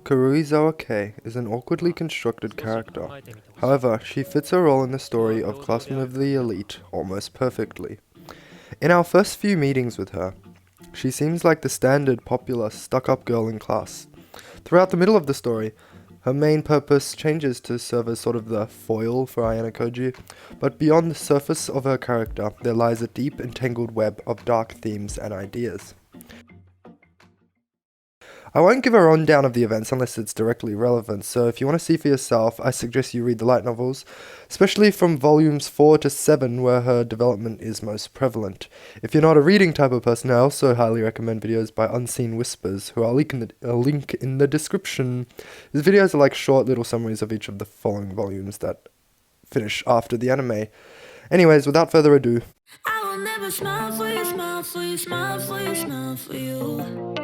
Karuizawa Kei is an awkwardly constructed character. However, she fits her role in the story of Classroom of the Elite almost perfectly. In our first few meetings with her, she seems like the standard popular stuck-up girl in class. Throughout the middle of the story, her main purpose changes to serve as sort of the foil for Ayanokoji, but beyond the surface of her character, there lies a deep entangled web of dark themes and ideas. I won't give a rundown of the events unless it's directly relevant, so if you want to see for yourself, I suggest you read the light novels, especially from volumes 4 to 7 where her development is most prevalent. If you're not a reading type of person, I also highly recommend videos by Unseen Whispers, who I'll link in the description. These videos are like short little summaries of each of the following volumes that finish after the anime. Anyways, without further ado, I will never smile for you, smile for you, smile for you, smile for you.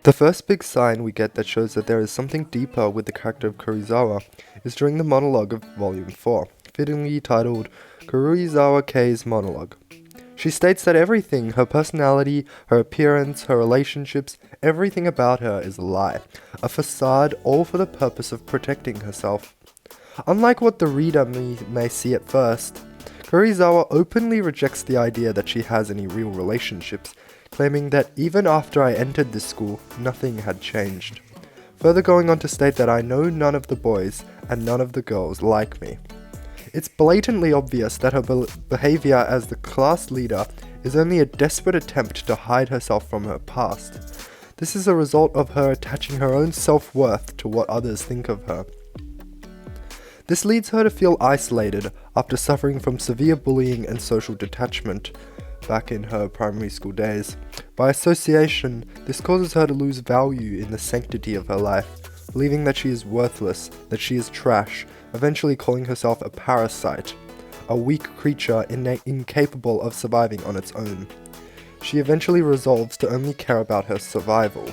the first big sign we get that shows that there is something deeper with the character of Karuizawa is during the monologue of Volume 4, fittingly titled Karuizawa Kei's Monologue. She states that everything, her personality, her appearance, her relationships, everything about her is a lie, a facade, all for the purpose of protecting herself. Unlike what the reader may see at first, Karuizawa openly rejects the idea that she has any real relationships, claiming that even after I entered this school, nothing had changed. Further going on to state that I know none of the boys and none of the girls like me. It's blatantly obvious that her behavior as the class leader is only a desperate attempt to hide herself from her past. This is a result of her attaching her own self-worth to what others think of her. This leads her to feel isolated after suffering from severe bullying and social detachment back in her primary school days. By association, this causes her to lose value in the sanctity of her life, believing that she is worthless, that she is trash, eventually calling herself a parasite, a weak creature incapable of surviving on its own. She eventually resolves to only care about her survival.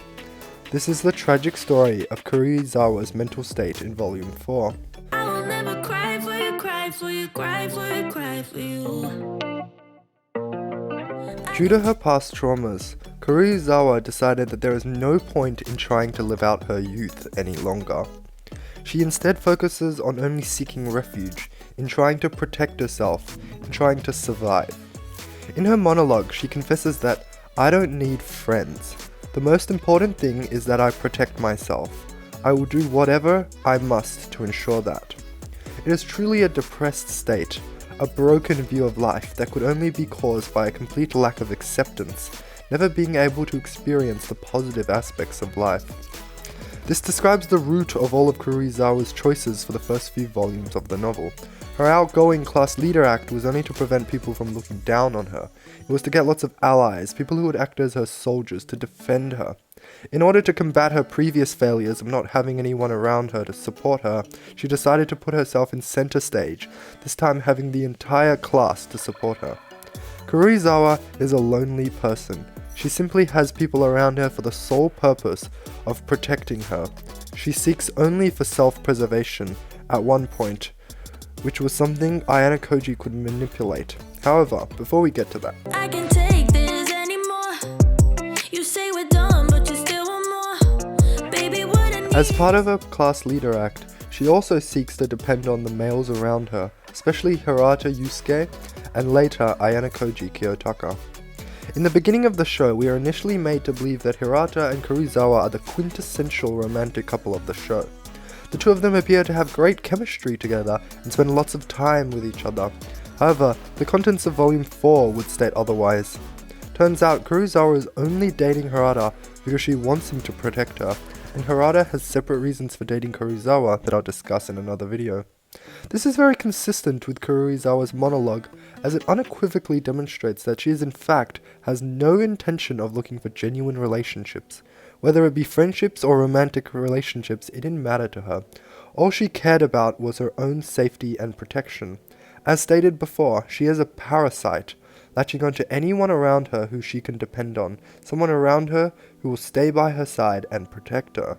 This is the tragic story of Karuizawa's mental state in Volume 4. I will never cry for you, cry for you, cry for you, cry for you. Due to her past traumas, Karuizawa decided that there is no point in trying to live out her youth any longer. She instead focuses on only seeking refuge, in trying to protect herself, in trying to survive. In her monologue, she confesses that, "I don't need friends. The most important thing is that I protect myself. I will do whatever I must to ensure that." It is truly a depressed state, a broken view of life that could only be caused by a complete lack of acceptance, never being able to experience the positive aspects of life. This describes the root of all of Karuizawa's choices for the first few volumes of the novel. Her outgoing class leader act was only to prevent people from looking down on her. It was to get lots of allies, people who would act as her soldiers to defend her. In order to combat her previous failures of not having anyone around her to support her, she decided to put herself in center stage, this time having the entire class to support her. Karuizawa is a lonely person. She simply has people around her for the sole purpose of protecting her. She seeks only for self-preservation at one point, which was something Ayanokoji could manipulate. However, before we get to that, I can't take this anymore. You say we're done, but you still want more. Baby, what I need. as part of her class leader act, she also seeks to depend on the males around her, especially Hirata Yusuke and later Ayanokoji Kiyotaka. In the beginning of the show, we are initially made to believe that Hirata and Karuizawa are the quintessential romantic couple of the show. The two of them appear to have great chemistry together and spend lots of time with each other. However, the contents of Volume 4 would state otherwise. Turns out Karuizawa is only dating Hirata because she wants him to protect her, and Hirata has separate reasons for dating Karuizawa that I'll discuss in another video. This is very consistent with Karuizawa's monologue, as it unequivocally demonstrates that she in fact has no intention of looking for genuine relationships. Whether it be friendships or romantic relationships, it didn't matter to her. All she cared about was her own safety and protection. As stated before, she is a parasite, latching onto anyone around her who she can depend on, someone around her who will stay by her side and protect her.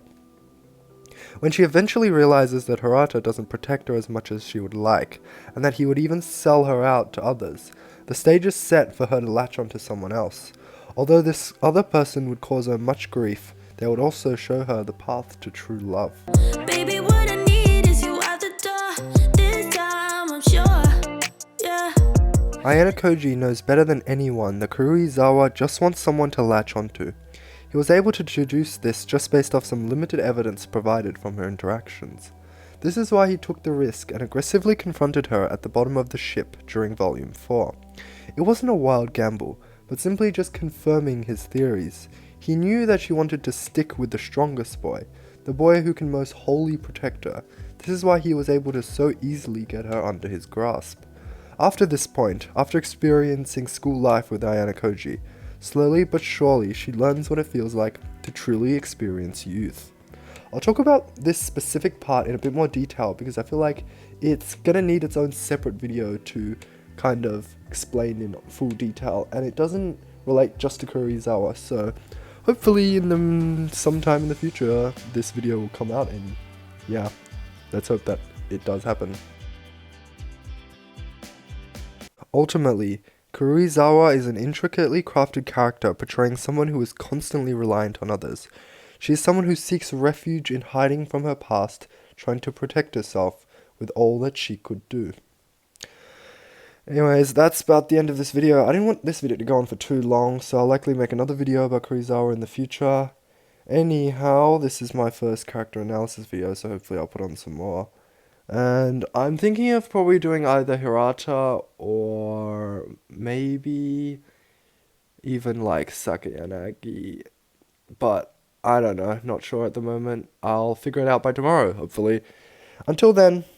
When she eventually realizes that Hirata doesn't protect her as much as she would like, and that he would even sell her out to others, the stage is set for her to latch onto someone else. Although this other person would cause her much grief, they would also show her the path to true love. Baby, what I need is you out the door. This time I'm sure, yeah. Ayanokoji knows better than anyone that Karuizawa just wants someone to latch onto. He was able to deduce this just based off some limited evidence provided from her interactions. This is why he took the risk and aggressively confronted her at the bottom of the ship during Volume 4. It wasn't a wild gamble, but simply just confirming his theories. He knew that she wanted to stick with the strongest boy, the boy who can most wholly protect her. This is why he was able to so easily get her under his grasp. After this point, after experiencing school life with Ayanokoji, slowly but surely she learns what it feels like to truly experience youth. I'll talk about this specific part in a bit more detail because I feel like it's gonna need its own separate video to kind of explain in full detail, and it doesn't relate just to Karuizawa, so hopefully sometime in the future this video will come out, and yeah, let's hope that it does happen. Ultimately, Karuizawa is an intricately crafted character portraying someone who is constantly reliant on others. She is someone who seeks refuge in hiding from her past, trying to protect herself with all that she could do. Anyways, that's about the end of this video. I didn't want this video to go on for too long, so I'll likely make another video about Karuizawa in the future. Anyhow, this is my first character analysis video, so hopefully I'll put on some more. And I'm thinking of probably doing either Hirata or maybe even like Sakayanagi, but I don't know, not sure at the moment. I'll figure it out by tomorrow, hopefully. Until then,